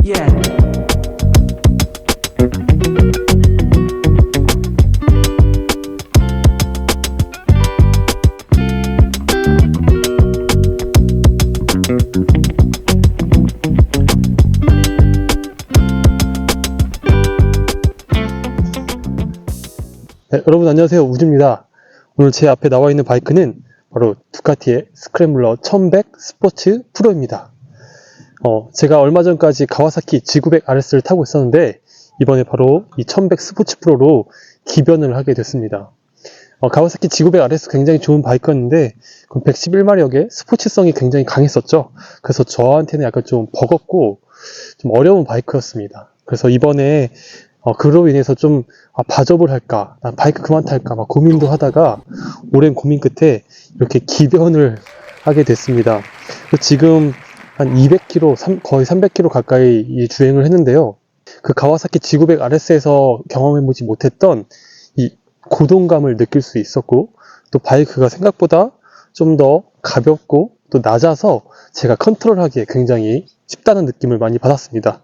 Yeah. 네, 여러분 안녕하세요. 우주입니다. 오늘 제 앞에 나와 있는 바이크는 바로 두카티의 스크램블러 1100 스포츠 프로입니다. 제가 얼마 전까지 가와사키 G900 RS를 타고 있었는데 이번에 바로 이 1100 스포츠 프로로 기변을 하게 됐습니다. 가와사키 G900 RS 굉장히 좋은 바이크였는데 111마력의 스포츠성이 굉장히 강했었죠. 그래서 저한테는 약간 좀 버겁고 좀 어려운 바이크였습니다. 그래서 이번에 그로 인해서 좀 바접을 할까, 난 바이크 그만 탈까 막 고민도 하다가 오랜 고민 끝에 이렇게 기변을 하게 됐습니다. 지금 한 200km, 거의 300km 가까이 주행을 했는데요. 그 가와사키 G900 RS에서 경험해보지 못했던 이 고동감을 느낄 수 있었고, 또 바이크가 생각보다 좀 더 가볍고 또 낮아서 제가 컨트롤하기에 굉장히 쉽다는 느낌을 많이 받았습니다.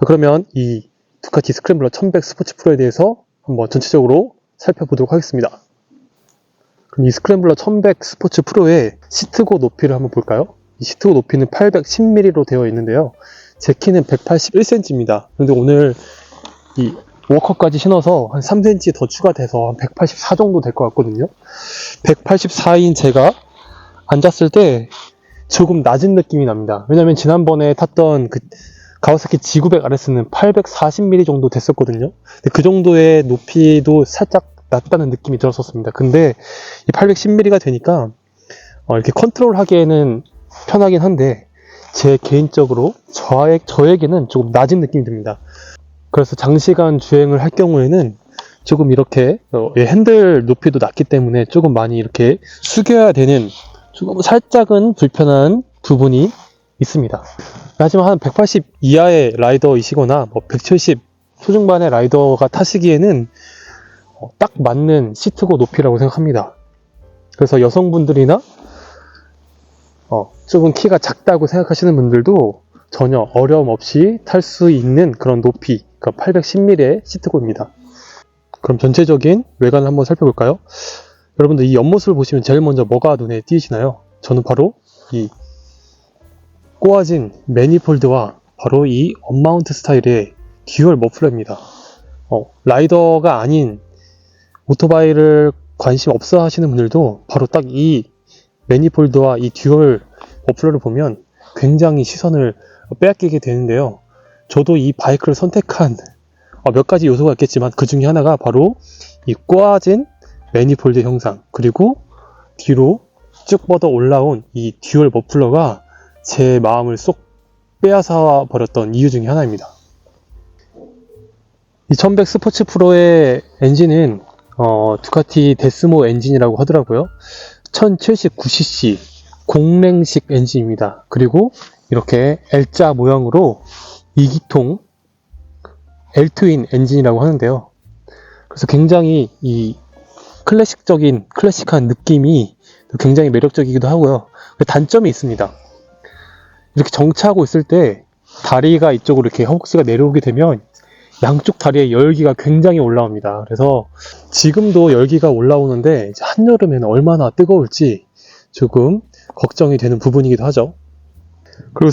그러면 이 두카티 스크램블러 1100 스포츠 프로에 대해서 한번 전체적으로 살펴보도록 하겠습니다. 그럼 이 스크램블러 1100 스포츠 프로의 시트고 높이를 한번 볼까요? 이 시트고 높이는 810mm로 되어 있는데요. 제 키는 181cm입니다. 그런데 오늘 이 워커까지 신어서 한 3cm 더 추가돼서 한 184 정도 될 것 같거든요. 184인 제가 앉았을 때 조금 낮은 느낌이 납니다. 왜냐면 지난번에 탔던 그 가와사키 G900 RS는 840mm 정도 됐었거든요. 근데 그 정도의 높이도 살짝 낮다는 느낌이 들었었습니다. 근데 이 810mm가 되니까 이렇게 컨트롤 하기에는 편하긴 한데 제 개인적으로 저에게는 조금 낮은 느낌이 듭니다. 그래서 장시간 주행을 할 경우에는 조금 이렇게 핸들 높이도 낮기 때문에 조금 많이 이렇게 숙여야 되는 조금 살짝은 불편한 부분이 있습니다. 하지만 한 180 이하의 라이더이시거나 170 초중반의 라이더가 타시기에는 딱 맞는 시트고 높이라고 생각합니다. 그래서 여성분들이나 조금 키가 작다고 생각하시는 분들도 전혀 어려움 없이 탈 수 있는 그런 높이, 그러니까 810mm의 시트고입니다. 그럼 전체적인 외관을 한번 살펴볼까요? 여러분들 이 옆모습을 보시면 제일 먼저 뭐가 눈에 띄시나요? 저는 바로 이 꼬아진 매니폴드와 바로 이 언마운트 스타일의 듀얼 머플러입니다. 라이더가 아닌 오토바이를 관심 없어 하시는 분들도 바로 딱 이 매니폴드와 이 듀얼 머플러를 보면 굉장히 시선을 빼앗기게 되는데요. 저도 이 바이크를 선택한 몇 가지 요소가 있겠지만 그 중에 하나가 바로 이 꼬아진 매니폴드 형상, 그리고 뒤로 쭉 뻗어 올라온 이 듀얼 머플러가 제 마음을 쏙 빼앗아 버렸던 이유 중에 하나입니다. 이 1100 스포츠 프로의 엔진은 두카티 데스모 엔진이라고 하더라고요. 1079cc 공랭식 엔진입니다. 그리고 이렇게 L자 모양으로 2기통 L트윈 엔진이라고 하는데요. 그래서 굉장히 이 클래식한 느낌이 굉장히 매력적이기도 하고요. 단점이 있습니다. 이렇게 정차하고 있을 때 다리가 이쪽으로 이렇게 허벅지가 내려오게 되면 양쪽 다리에 열기가 굉장히 올라옵니다. 그래서 지금도 열기가 올라오는데 이제 한여름에는 얼마나 뜨거울지 조금 걱정이 되는 부분이기도 하죠. 그리고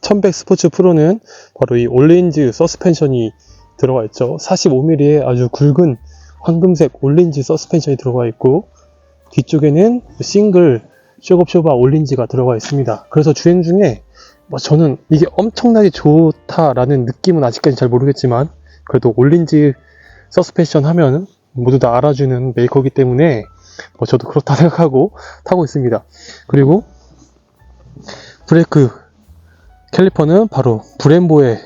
1100 스포츠 프로는 바로 이 올린즈 서스펜션이 들어가 있죠. 45mm의 아주 굵은 황금색 올린즈 서스펜션이 들어가 있고, 뒤쪽에는 싱글 쇼겁쇼바 올린지가 들어가 있습니다. 그래서 주행 중에 저는 이게 엄청나게 좋다라는 느낌은 아직까지 잘 모르겠지만 그래도 올린지 서스펜션 하면 모두 다 알아주는 메이커이기 때문에 저도 그렇다 생각하고 타고 있습니다. 그리고 브레이크 캘리퍼는 바로 브렘보의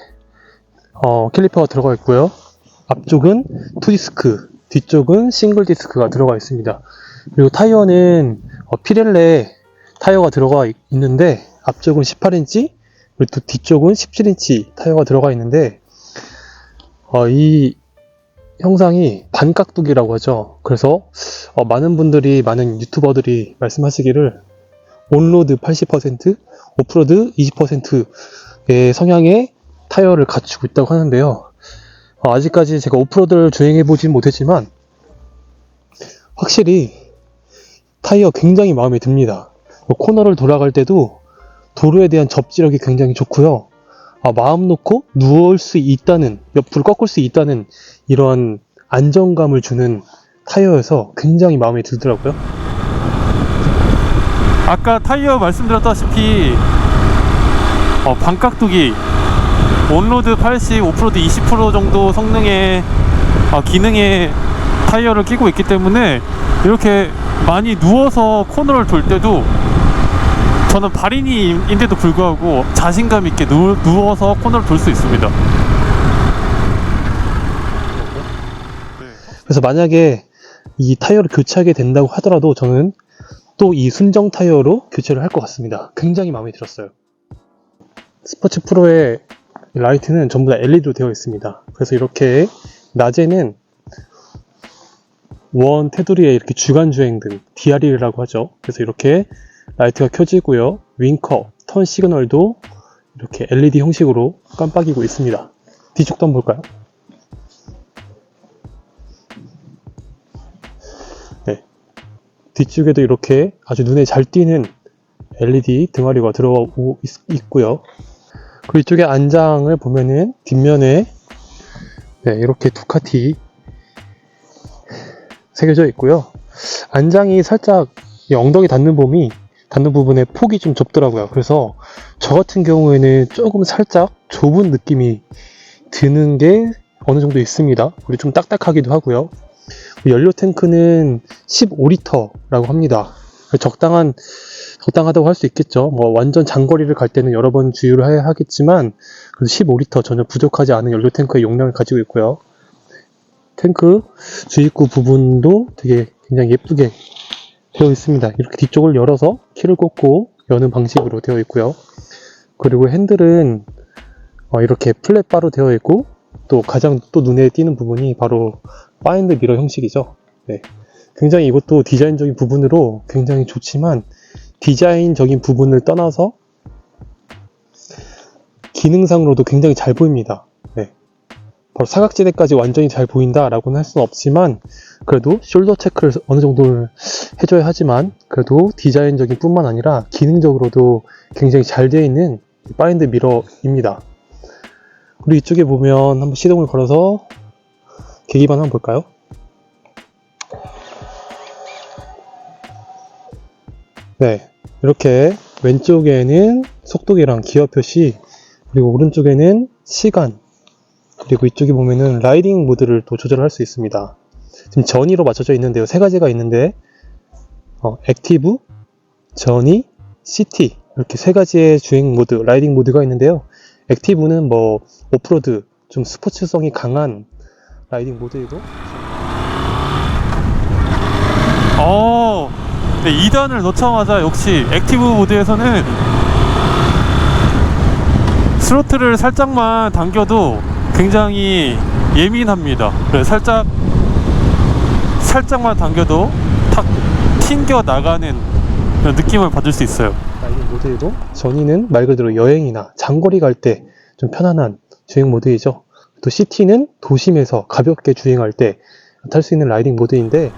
캘리퍼가 들어가 있고요. 앞쪽은 2디스크, 뒤쪽은 싱글 디스크가 들어가 있습니다. 그리고 타이어는 피렐레 타이어가 들어가 있는데 앞쪽은 18인치, 그리고 또 뒤쪽은 17인치 타이어가 들어가 있는데 이 형상이 반깍두기라고 하죠. 그래서 많은 유튜버들이 말씀하시기를 온로드 80%, 오프로드 20% 성향의 타이어를 갖추고 있다고 하는데요. 아직까지 제가 오프로드를 주행해보진 못했지만 확실히 타이어 굉장히 마음에 듭니다. 코너를 돌아갈 때도 도로에 대한 접지력이 굉장히 좋고요. 마음 놓고 누울 수 있다는, 옆으로 꺾을 수 있다는 이런 안정감을 주는 타이어여서 굉장히 마음에 들더라고요. 아까 타이어 말씀드렸다시피 반깍두기 온로드 80, 오프로드 20% 정도 성능의 기능의 타이어를 끼고 있기 때문에 이렇게 많이 누워서 코너를 돌 때도 저는 발인인데도 불구하고 자신감 있게 누워서 코너를 돌 수 있습니다. 그래서 만약에 이 타이어를 교체하게 된다고 하더라도 저는 또 이 순정 타이어로 교체를 할 것 같습니다. 굉장히 마음에 들었어요. 스포츠 프로의 라이트는 전부 다 LED로 되어 있습니다. 그래서 이렇게 낮에는 원 테두리에 이렇게 주간 주행등, DRL이라고 하죠. 그래서 이렇게 라이트가 켜지고요. 윙커, 턴 시그널도 이렇게 LED 형식으로 깜빡이고 있습니다. 뒤쪽도 한번 볼까요? 네. 뒤쪽에도 이렇게 아주 눈에 잘 띄는 LED 등화리가 들어오고 있고요. 그리고 이쪽에 안장을 보면은 뒷면에 이렇게 두카티 새겨져 있고요. 안장이 살짝 엉덩이 닿는 부분에 폭이 좀 좁더라고요. 그래서 저 같은 경우에는 조금 살짝 좁은 느낌이 드는 게 어느 정도 있습니다. 그리고 좀 딱딱하기도 하고요. 연료 탱크는 15리터라고 합니다. 적당하다고 할 수 있겠죠. 완전 장거리를 갈 때는 여러 번 주유를 해야 하겠지만, 그래도 15리터 전혀 부족하지 않은 연료 탱크의 용량을 가지고 있고요. 탱크 주입구 부분도 되게 굉장히 예쁘게 되어 있습니다. 이렇게 뒤쪽을 열어서 키를 꽂고 여는 방식으로 되어 있고요. 그리고 핸들은 이렇게 플랫바로 되어 있고, 또 가장 또 눈에 띄는 부분이 바로 파인드 미러 형식이죠. 네. 굉장히 이것도 디자인적인 부분으로 굉장히 좋지만, 디자인적인 부분을 떠나서 기능상으로도 굉장히 잘 보입니다. 네. 바로 사각지대까지 완전히 잘 보인다라고는 할 수는 없지만, 그래도 숄더 체크를 어느 정도를 해줘야 하지만, 그래도 디자인적인 뿐만 아니라 기능적으로도 굉장히 잘 되어 있는 파인드 미러입니다. 그리고 이쪽에 보면 한번 시동을 걸어서 계기판 한번 볼까요? 네, 이렇게 왼쪽에는 속도계랑 기어 표시, 그리고 오른쪽에는 시간, 그리고 이쪽에 보면은 라이딩 모드를 또 조절할 수 있습니다. 지금 전이로 맞춰져 있는데요. 세 가지가 있는데 액티브, 전이, 시티 이렇게 세 가지의 주행 모드, 라이딩 모드가 있는데요. 액티브는 오프로드, 좀 스포츠성이 강한 라이딩 모드이고, 네, 2단을 넣자마자 역시 액티브 모드에서는 스로틀을 살짝만 당겨도 굉장히 예민합니다. 그래서 살짝만 당겨도 탁 튕겨 나가는 그런 느낌을 받을 수 있어요. 라이딩 모드이고, 전이는 말 그대로 여행이나 장거리 갈 때 좀 편안한 주행 모드이죠. 또 시티는 도심에서 가볍게 주행할 때 탈 수 있는 라이딩 모드인데,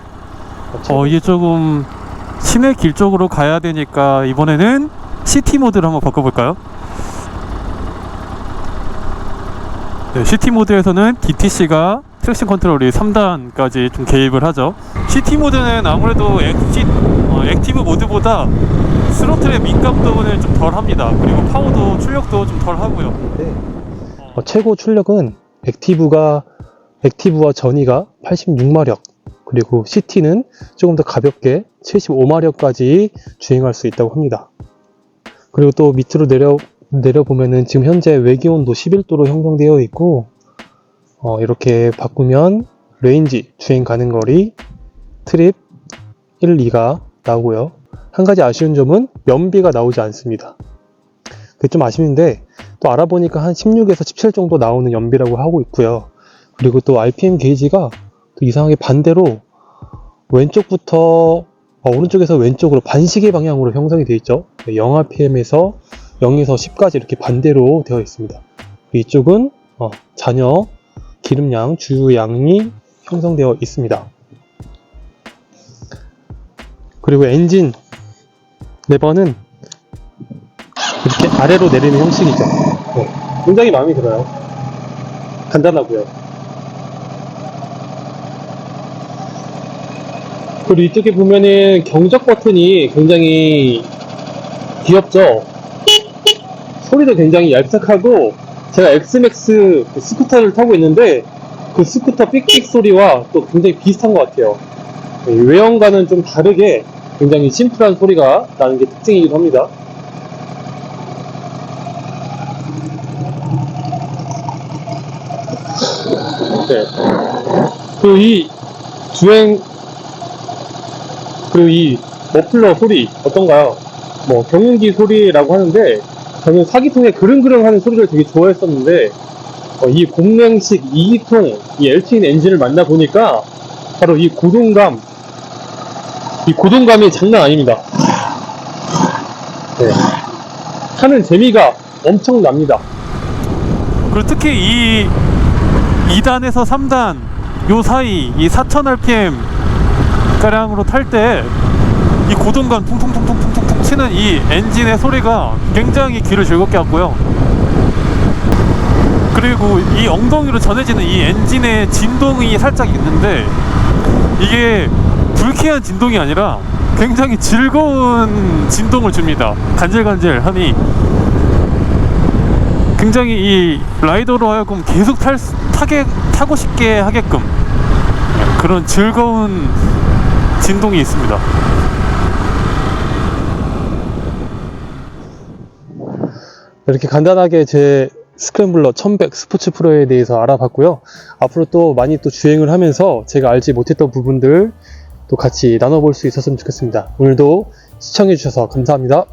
이게 조금 시내 길 쪽으로 가야 되니까 이번에는 시티 모드를 한번 바꿔볼까요? 네, 시티 모드에서는 DTC가 트랙션 컨트롤이 3단까지 좀 개입을 하죠. 시티 모드는 아무래도 액티브 모드보다 스로틀의 민감도는 좀 덜 합니다. 그리고 파워도, 출력도 좀 덜 하고요. 네. 최고 출력은 액티브와 전이가 86마력, 그리고 시티는 조금 더 가볍게 75마력까지 주행할 수 있다고 합니다. 그리고 또 밑으로 내려보면은 지금 현재 외기온도 11도로 형성되어 있고, 이렇게 바꾸면 레인지, 주행 가능 거리, 트립 1, 2가 나오고요. 한 가지 아쉬운 점은 연비가 나오지 않습니다. 그게 좀 아쉬운데, 또 알아보니까 한 16에서 17 정도 나오는 연비라고 하고 있고요. 그리고 또 RPM 게이지가 또 이상하게 반대로 오른쪽에서 왼쪽으로 반시계 방향으로 형성이 되어 있죠. 0rpm에서 0에서 10까지 이렇게 반대로 되어 있습니다. 이쪽은 잔여 기름양, 주유양이 형성되어 있습니다. 그리고 엔진 레버는 이렇게 아래로 내리는 형식이죠. 굉장히 마음에 들어요. 간단하고요. 그리고 이쪽에 보면은 경적 버튼이 굉장히 귀엽죠. 소리도 굉장히 얄팍하고, 제가 엑스맥스 스쿠터를 타고 있는데 그 스쿠터 삑삑 소리와 또 굉장히 비슷한 것 같아요. 외형과는 좀 다르게 굉장히 심플한 소리가 나는 게 특징이기도 합니다. 네. 그리고 이 그리고 이 머플러 소리 어떤가요? 뭐 경운기 소리라고 하는데, 저는 4기통의 그릉그릉 하는 소리를 되게 좋아했었는데, 이 공랭식 2기통 이 L-트윈 엔진을 만나보니까 바로 이 고동감이 장난 아닙니다. 네. 타는 재미가 엄청납니다. 그리고 특히 이 2단에서 3단 요 사이 이 4000rpm 가량으로 탈 때 이 고동감 퉁퉁퉁퉁퉁퉁 치는 이 엔진의 소리가 굉장히 귀를 즐겁게 하고요. 그리고 이 엉덩이로 전해지는 이 엔진의 진동이 살짝 있는데, 이게 불쾌한 진동이 아니라 굉장히 즐거운 진동을 줍니다. 간질간질하니 굉장히 이 라이더로 하여금 계속 타고 싶게 하게끔 그런 즐거운 진동이 있습니다. 이렇게 간단하게 제 스크램블러 1100 스포츠 프로에 대해서 알아봤고요. 앞으로 또 많이 또 주행을 하면서 제가 알지 못했던 부분들 또 같이 나눠볼 수 있었으면 좋겠습니다. 오늘도 시청해주셔서 감사합니다.